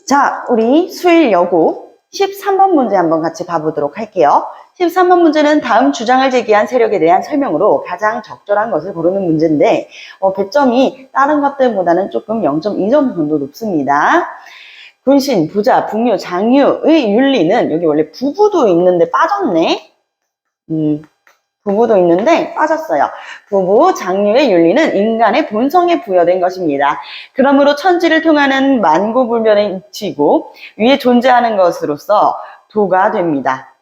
자, 우리 수일 여고 13번 문제 한번 같이 봐보도록 할게요. 13번 문제는 다음 주장을 제기한 세력에 대한 설명으로 가장 적절한 것을 고르는 문제인데 배점이 다른 것들보다는 조금 0.2점 정도 높습니다. 군신, 부자, 북유, 장유의 윤리는 여기 원래 부부도 있는데 빠졌네. 부부도 있는데 빠졌어요. 부부, 장유의 윤리는 인간의 본성에 부여된 것입니다. 그러므로 천지를 통하는 만고불변의 이치이고 위에 존재하는 것으로서 도가 됩니다.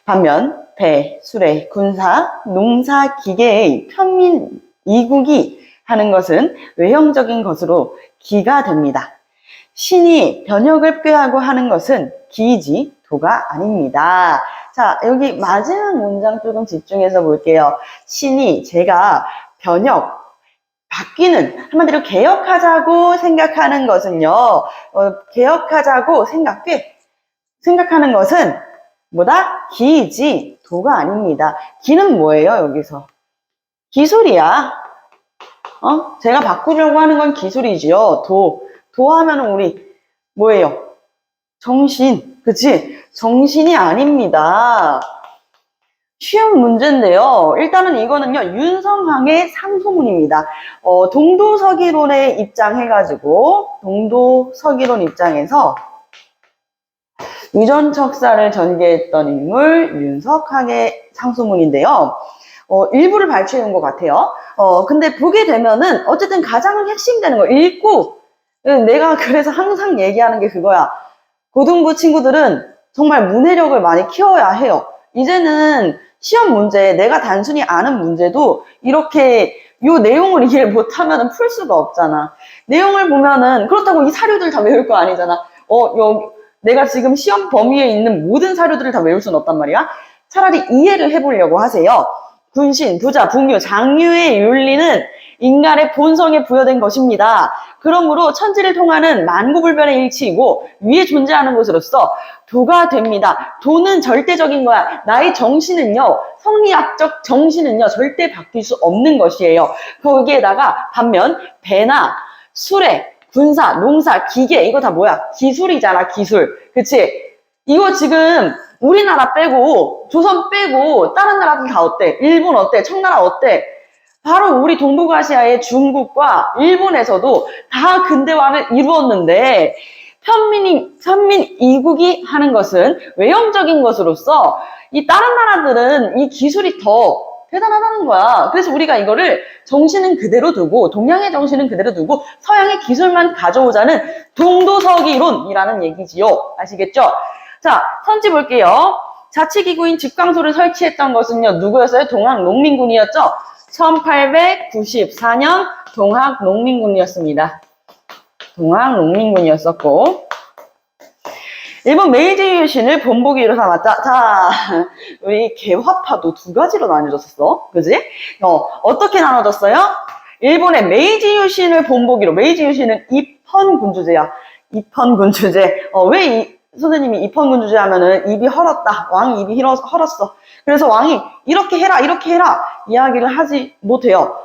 반면 배, 수레, 군사, 농사, 기계의 편민, 이국이 하는 것은 외형적인 것으로 기가 됩니다. 신이 변혁을 꾀하고 하는 것은 기이지 도가 아닙니다. 자, 여기 마지막 문장 조금 집중해서 볼게요. 신이 제가 변혁, 바뀌는, 한마디로 개혁하자고 생각하는 것은요, 개혁하자고 생각하는 것은 뭐다? 기이지 도가 아닙니다. 기는 뭐예요, 여기서? 기술이야. 제가 바꾸려고 하는 건 기술이지요. 도 하면은 우리 뭐예요? 정신, 그치? 정신이 아닙니다. 쉬운 문제인데요. 일단은 이거는요, 윤성황의 상소문입니다. 동도서기론에 입장해가지고, 동도서기론 입장에서 유전척사를 전개했던 인물, 윤석학의 상소문인데요. 일부를 발췌해 온 것 같아요. 근데 보게 되면은, 어쨌든 가장 핵심되는 거, 읽고, 내가 그래서 항상 얘기하는 게 그거야. 고등부 친구들은 정말 문해력을 많이 키워야 해요. 이제는 시험 문제, 내가 단순히 아는 문제도 이렇게 요 내용을 이해 못하면 풀 수가 없잖아. 내용을 보면은 그렇다고 이 사료들 다 외울 거 아니잖아. 내가 지금 시험 범위에 있는 모든 사료들을 다 외울 수는 없단 말이야. 차라리 이해를 해보려고 하세요. 군신, 부자, 북유, 장유의 윤리는 인간의 본성에 부여된 것입니다. 그러므로 천지를 통하는 만고불변의 일치이고 위에 존재하는 것으로서 도가 됩니다. 도는 절대적인 거야. 나의 정신은요, 성리학적 정신은요, 절대 바뀔 수 없는 것이에요. 거기에다가 반면 배나 수레, 군사, 농사, 기계 이거 다 뭐야? 기술이잖아, 기술. 그치? 이거 지금 우리나라 빼고 조선 빼고 다른 나라들 다 어때? 일본 어때? 청나라 어때? 바로 우리 동북아시아의 중국과 일본에서도 다 근대화를 이루었는데 편민 이국이 하는 것은 외형적인 것으로서 이 다른 나라들은 이 기술이 더 대단하다는 거야. 그래서 우리가 이거를 정신은 그대로 두고 동양의 정신은 그대로 두고 서양의 기술만 가져오자는 동도서기론이라는 얘기지요. 아시겠죠? 자, 선지 볼게요. 자치기구인 직광소를 설치했던 것은요. 누구였어요? 동학농민군이었죠? 1894년 동학농민군이었습니다. 동학농민군이었었고 일본 메이지 유신을 본보기로 삼았다. 자, 우리 개화파도 두 가지로 나뉘어졌어. 그지? 어떻게 나눠졌어요? 일본의 메이지 유신을 본보기로. 메이지 유신은 입헌군주제야. 입헌군주제. 왜 선생님이 입헌군주제 하면은 입이 헐었다. 왕이 입이 헐었어. 그래서 왕이 이렇게 해라, 이렇게 해라. 이야기를 하지 못해요.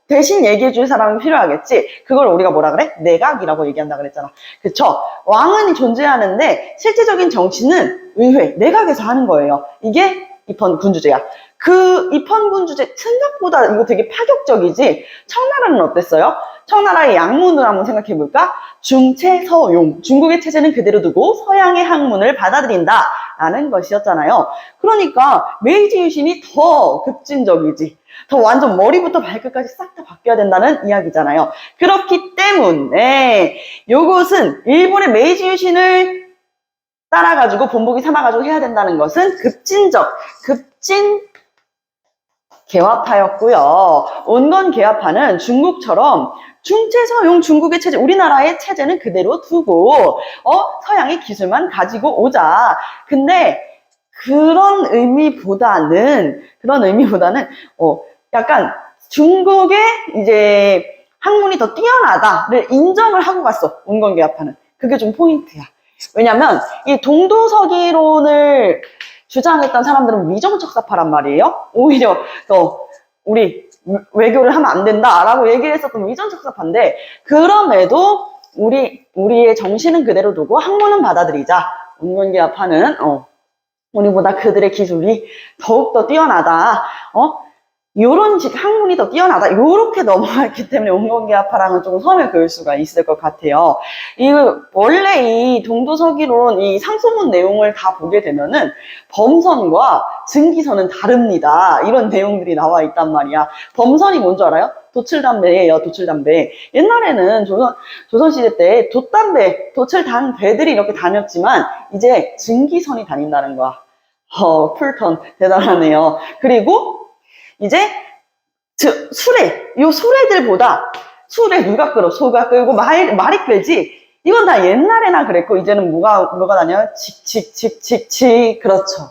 대신 얘기해 줄 사람이 필요하겠지. 그걸 우리가 뭐라 그래? 내각이라고 얘기한다 그랬잖아. 그쵸? 왕은 존재하는데 실질적인 정치는 의회, 내각에서 하는 거예요. 이게 입헌군주제야. 그 입헌군주제 생각보다 이거 되게 파격적이지? 청나라는 어땠어요? 청나라의 양문을 한번 생각해 볼까? 중체서용. 중국의 체제는 그대로 두고 서양의 학문을 받아들인다. 라는 것이었잖아요. 그러니까 메이지 유신이 더 급진적이지. 더 완전 머리부터 발끝까지 싹 다 바뀌어야 된다는 이야기잖아요. 그렇기 때문에 요것은 일본의 메이지 유신을 따라가지고 본보기 삼아가지고 해야 된다는 것은 급진 개화파였고요. 온건 개화파는 중국처럼 중체서용 중국의 체제, 우리나라의 체제는 그대로 두고 서양의 기술만 가지고 오자. 근데 그런 의미보다는 약간 중국의 이제 학문이 더 뛰어나다를 인정을 하고 갔어. 온건 개화파는. 그게 좀 포인트야. 왜냐면 이 동도서기론을 주장했던 사람들은 위정척사파란 말이에요. 오히려 우리 외교를 하면 안 된다라고 얘기를 했었던 위정척사파인데 그럼에도 우리의 정신은 그대로 두고 학문은 받아들이자. 온건기압하는, 우리보다 그들의 기술이 더욱더 뛰어나다. 요런 학문이 더 뛰어나다. 요렇게 넘어갔기 때문에 온건기압파랑은 조금 선을 그을 수가 있을 것 같아요. 원래 이 동도서기론, 이 상소문 내용을 다 보게 되면은 범선과 증기선은 다릅니다. 이런 내용들이 나와 있단 말이야. 범선이 뭔 줄 알아요? 도칠담배예요, 도칠담배. 옛날에는 조선시대 때 돛담배, 도칠담배들이 이렇게 다녔지만, 이제 증기선이 다닌다는 거야. 풀턴, 대단하네요. 그리고, 이제 수레들보다 수레 누가 끌어? 소가 끌고 말이 끌지. 이건 다 옛날에나 그랬고 이제는 뭐가 다녀요? 칙칙칙칙칙. 그렇죠.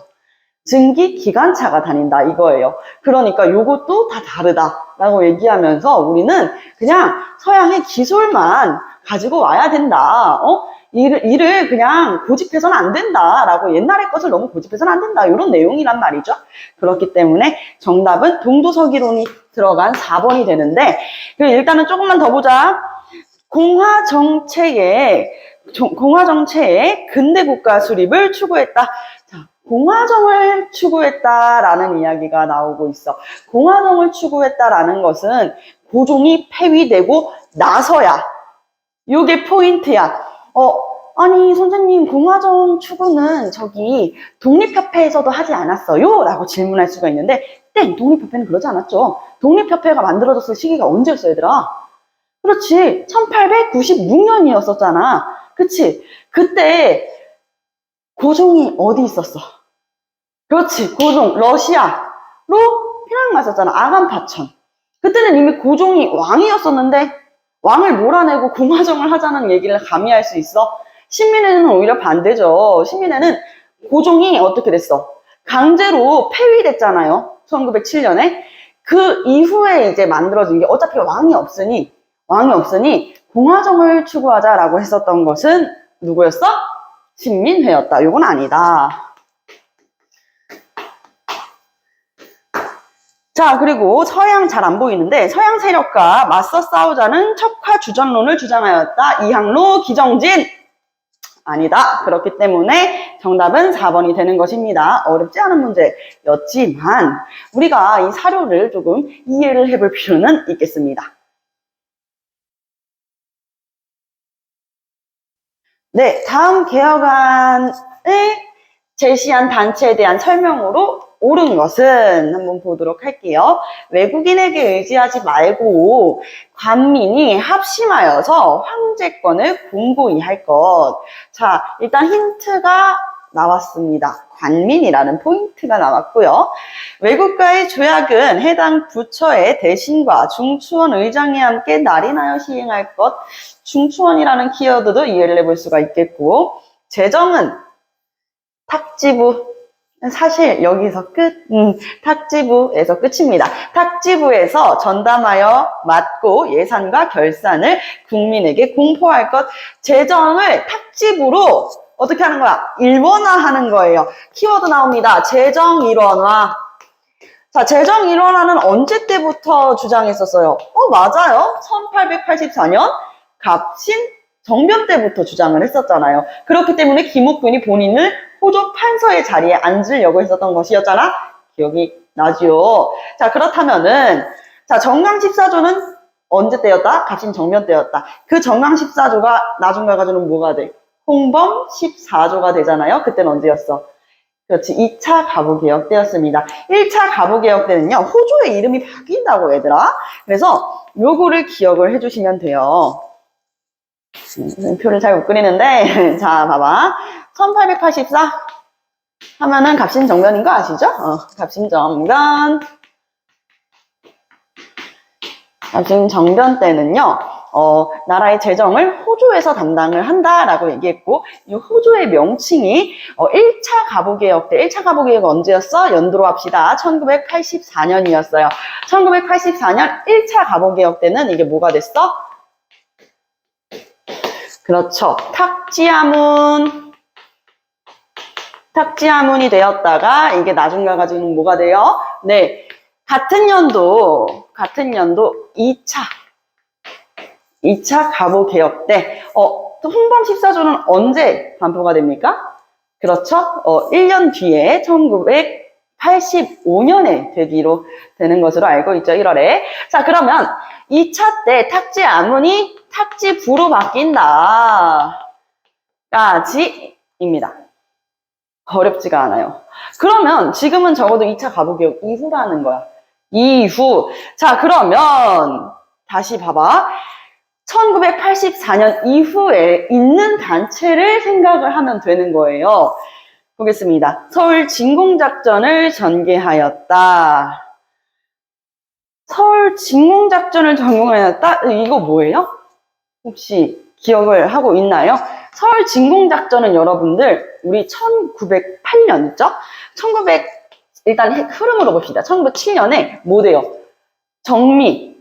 증기 기관차가 다닌다 이거예요. 그러니까 요것도 다 다르다라고 얘기하면서 우리는 그냥 서양의 기술만 가지고 와야 된다. 일을 그냥 고집해서는 안 된다라고, 옛날의 것을 너무 고집해서는 안 된다, 이런 내용이란 말이죠. 그렇기 때문에 정답은 동도서기론이 들어간 4번이 되는데, 일단은 조금만 더 보자. 공화정체의 근대국가 수립을 추구했다. 자, 공화정을 추구했다라는 이야기가 나오고 있어. 공화정을 추구했다라는 것은 고종이 폐위되고 나서야. 요게 포인트야. 아니 선생님, 공화정 추구는 저기 독립협회에서도 하지 않았어요? 라고 질문할 수가 있는데, 독립협회는 그러지 않았죠. 독립협회가 만들어졌을 시기가 언제였어, 얘들아? 그렇지, 1896년이었었잖아. 그치? 그때 고종이 어디 있었어? 그렇지, 고종 러시아로 피난 갔었잖아. 아간파천. 그때는 이미 고종이 왕이었었는데 왕을 몰아내고 공화정을 하자는 얘기를 감히 할 수 있어? 신민회는 오히려 반대죠. 신민회는 고종이 어떻게 됐어? 강제로 폐위됐잖아요. 1907년에. 그 이후에 이제 만들어진 게, 어차피 왕이 없으니 공화정을 추구하자라고 했었던 것은 누구였어? 신민회였다. 요건 아니다. 자, 그리고 서양 잘 안 보이는데, 서양 세력과 맞서 싸우자는 척화주전론을 주장하였다. 이항로, 기정진. 아니다. 그렇기 때문에 정답은 4번이 되는 것입니다. 어렵지 않은 문제였지만 우리가 이 사료를 조금 이해를 해볼 필요는 있겠습니다. 네, 다음 개혁안을 제시한 단체에 대한 설명으로 옳은 것은 한번 보도록 할게요. 외국인에게 의지하지 말고 관민이 합심하여서 황제권을 공고히 할 것. 자, 일단 힌트가 나왔습니다. 관민이라는 포인트가 나왔고요. 외국과의 조약은 해당 부처의 대신과 중추원 의장이 함께 날인하여 시행할 것. 중추원이라는 키워드도 이해를 해볼 수가 있겠고, 재정은 탁지부. 사실 여기서 끝. 탁지부에서 끝입니다. 탁지부에서 전담하여 맡고 예산과 결산을 국민에게 공포할 것. 재정을 탁지부로 어떻게 하는 거야? 일원화하는 거예요. 키워드 나옵니다. 재정 일원화. 자, 재정 일원화는 언제 때부터 주장했었어요? 맞아요. 1884년 갑신 정변 때부터 주장을 했었잖아요. 그렇기 때문에 김옥균이 본인을 호조 판서의 자리에 앉으려고 했었던 것이었잖아. 기억이 나죠? 자, 그렇다면은, 자, 정강 14조는 언제 때였다? 갑신 정변 때였다. 그 정강 14조가 나중 가가지고는 뭐가 돼? 홍범 14조가 되잖아요. 그때는 언제였어? 그렇지, 2차 가부개혁 때였습니다. 1차 가부개혁 때는요, 호조의 이름이 바뀐다고, 얘들아. 그래서 요거를 기억을 해주시면 돼요. 표를 잘 못 그리는데, 자, 봐봐. 1884 하면은 갑신정변인 거 아시죠? 갑신정변 때는요, 나라의 재정을 호조에서 담당을 한다라고 얘기했고, 이 호조의 명칭이 1차 가부개혁 때, 1차 가부개혁은 언제였어? 연도로 합시다. 1984년이었어요. 1984년 1차 가부개혁 때는 이게 뭐가 됐어? 그렇죠. 탁지하문이 되었다가 이게 나중 가가지고는 뭐가 돼요? 네, 같은 연도 2차 2차 가보 개혁 때, 홍범 14조는 언제 반포가 됩니까? 그렇죠. 1년 뒤에 1985년에 되기로 되는 것으로 알고 있죠. 1월에. 자, 그러면 2차 때 탁지 아문이 탁지부로 바뀐다. 까지입니다. 어렵지가 않아요. 그러면 지금은 적어도 2차 가보개혁 이후라는 거야. 이후. 자, 그러면 다시 봐봐. 1984년 이후에 있는 단체를 생각을 하면 되는 거예요. 보겠습니다. 서울 진공작전을 전개하였다. 서울 진공작전을 전개하였다? 이거 뭐예요? 혹시 기억을 하고 있나요? 서울 진공작전은 여러분들 우리 1908년 있죠? 일단 흐름으로 봅시다. 1907년에 뭐 돼요? 정미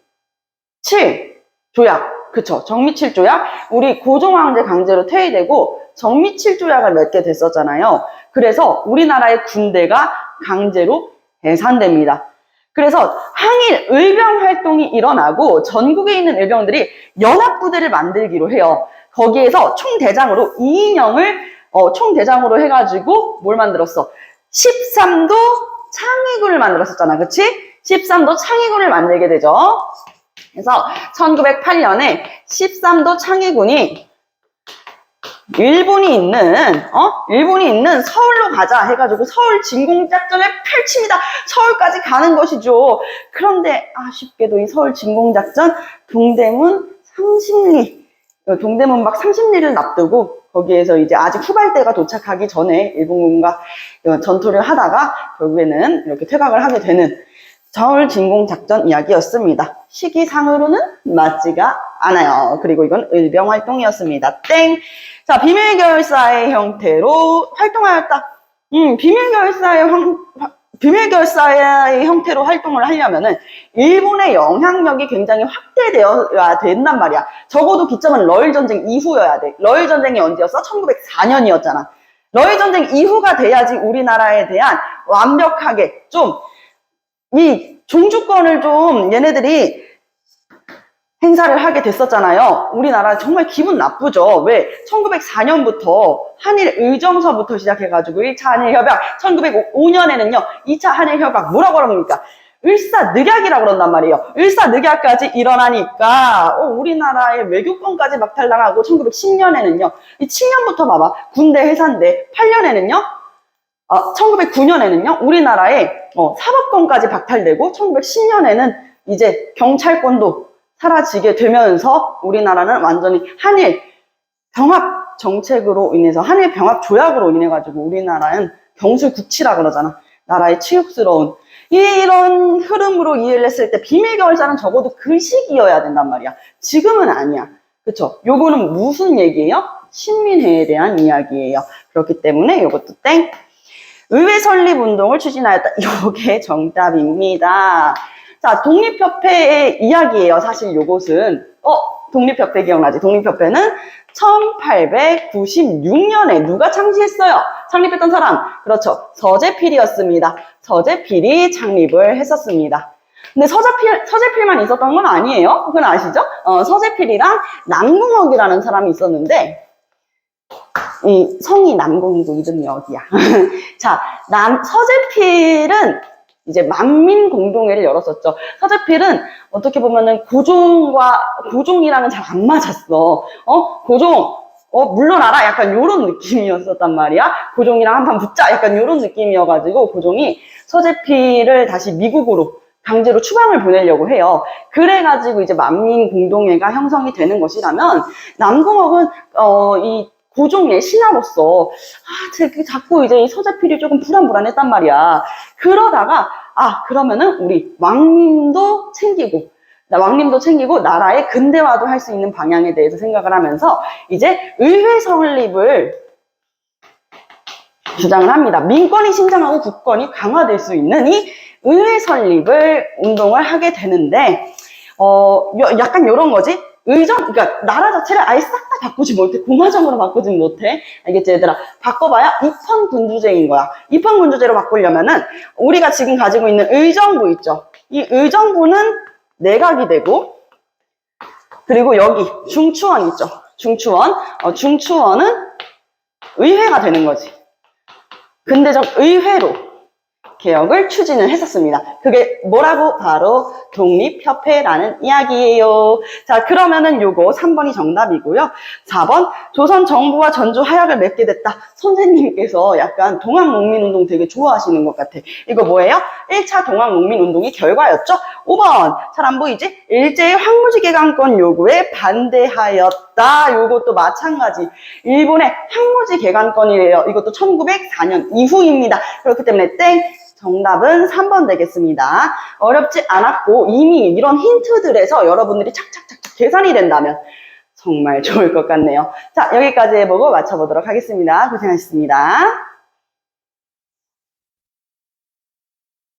7 조약, 그쵸? 정미 7 조약. 우리 고종황제 강제로 퇴위되고 정미 7 조약을 맺게 됐었잖아요. 그래서 우리나라의 군대가 강제로 해산됩니다. 그래서 항일 의병 활동이 일어나고 전국에 있는 의병들이 연합부대를 만들기로 해요. 거기에서 총대장으로 이인영을 총대장으로 해가지고 뭘 만들었어? 13도 창의군을 만들었었잖아. 그치? 13도 창의군을 만들게 되죠. 그래서 1908년에 13도 창의군이 일본이 있는 서울로 가자 해가지고 서울 진공작전을 펼칩니다. 서울까지 가는 것이죠. 그런데 아쉽게도 이 서울 진공작전 동대문 막 30리를 납두고 거기에서 이제 아직 후발대가 도착하기 전에 일본군과 전투를 하다가 결국에는 이렇게 퇴각을 하게 되는 서울 진공작전 이야기였습니다. 시기상으로는 맞지가 않아요. 그리고 이건 의병활동이었습니다. 땡! 자, 비밀결사의 형태로 활동하였다. 비밀결사의 형태로 활동을 하려면은 일본의 영향력이 굉장히 확대되어야 된단 말이야. 적어도 기점은 러일전쟁 이후여야 돼. 러일전쟁이 언제였어? 1904년이었잖아. 러일전쟁 이후가 돼야지 우리나라에 대한 완벽하게 이 종주권을 얘네들이 행사를 하게 됐었잖아요. 우리나라 정말 기분 나쁘죠. 왜? 1904년부터 한일 의정서부터 시작해가지고 1차 한일협약, 1905년에는요 2차 한일협약 뭐라고 합니까? 을사늑약이라고 그런단 말이에요. 을사늑약까지 일어나니까 우리나라의 외교권까지 막탈당하고 1910년에는요 이 7년부터 봐봐. 군대 해산돼. 8년에는요 1909년에는요 우리나라의 사법권까지 박탈되고 1910년에는 이제 경찰권도 사라지게 되면서 우리나라는 완전히 한일 병합 정책으로 인해서 한일 병합 조약으로 인해 가지고 우리나라는 경술국치라 그러잖아. 나라의 치욕스러운 이런 흐름으로 이해를 했을 때 비밀결사는 적어도 그 시기여야 된단 말이야. 지금은 아니야. 그쵸? 요거는 무슨 얘기예요? 신민회에 대한 이야기예요. 그렇기 때문에 요것도 땡. 의회 설립 운동을 추진하였다. 요게 정답입니다. 자, 독립협회의 이야기예요. 사실 요것은 독립협회 기억나지? 독립협회는 1896년에 누가 창시했어요? 창립했던 사람, 그렇죠. 서재필이었습니다. 서재필이 창립을 했었습니다. 근데 서재필만 있었던 건 아니에요. 그건 아시죠? 서재필이랑 남궁옥이라는 사람이 있었는데 이 성이 남궁이고 이름이 어디야? 자, 서재필은 이제 만민공동회를 열었었죠. 서재필은 어떻게 보면은 고종이랑은 잘 안 맞았어. 고종, 물러나라. 약간 요런 느낌이었었단 말이야. 고종이랑 한판 붙자. 약간 요런 느낌이어가지고 고종이 서재필을 다시 미국으로 강제로 추방을 보내려고 해요. 그래가지고 이제 만민공동회가 형성이 되는 것이라면 남궁옥은 이 고종의 신하로서 자꾸 이제 이 서재필이 조금 불안했단 말이야. 그러다가 그러면은 우리 왕님도 챙기고 나라의 근대화도 할 수 있는 방향에 대해서 생각을 하면서 이제 의회 설립을 주장을 합니다. 민권이 신장하고 국권이 강화될 수 있는 이 의회 설립을 운동을 하게 되는데 약간 이런 거지. 그러니까 나라 자체를 아예 싹 다 바꾸지 못해. 공화정으로 바꾸지 못해. 알겠지, 얘들아? 바꿔봐야 입헌군주제인 거야. 입헌군주제로 바꾸려면은 우리가 지금 가지고 있는 의정부 있죠. 이 의정부는 내각이 되고 그리고 여기 중추원 있죠. 중추원. 중추원은 의회가 되는 거지. 근대적 의회로 개혁을 추진을 했었습니다. 그게 뭐라고? 바로 독립협회라는 이야기예요. 자, 그러면은 요거 3번이 정답이고요. 4번, 조선 정부와 전주 하약을 맺게 됐다. 선생님께서 약간 동학농민운동 되게 좋아하시는 것 같아. 이거 뭐예요? 1차 동학농민운동의 결과였죠. 5번, 잘 안 보이지? 일제의 황무지 개간권 요구에 반대하였다. 요것도 마찬가지. 일본의 황무지 개간권이래요. 이것도 1904년 이후입니다. 그렇기 때문에 땡. 정답은 3번 되겠습니다. 어렵지 않았고 이미 이런 힌트들에서 여러분들이 착착착착 계산이 된다면 정말 좋을 것 같네요. 자, 여기까지 해보고 맞춰보도록 하겠습니다. 고생하셨습니다.